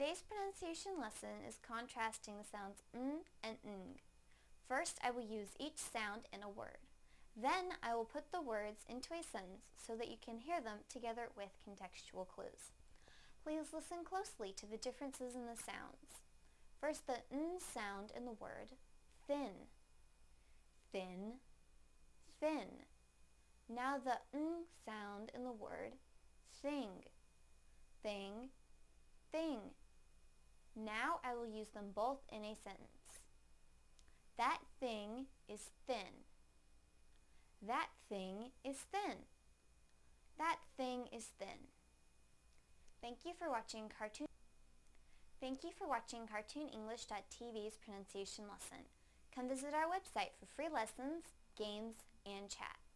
Today's pronunciation lesson is contrasting the sounds and ng. First, I will use each sound in a word. Then, I will put the words into a sentence so that you can hear them together with contextual clues. Please listen closely to the differences in the sounds. First, the n sound in the word thin, thin, thin. Now the ng sound in the word thing, thing, thing. Now I will use them both in a sentence. That thing is thin. That thing is thin. That thing is thin. Thank you for watching CartoonEnglish.tv's pronunciation lesson. Come visit our website for free lessons, games, and chat.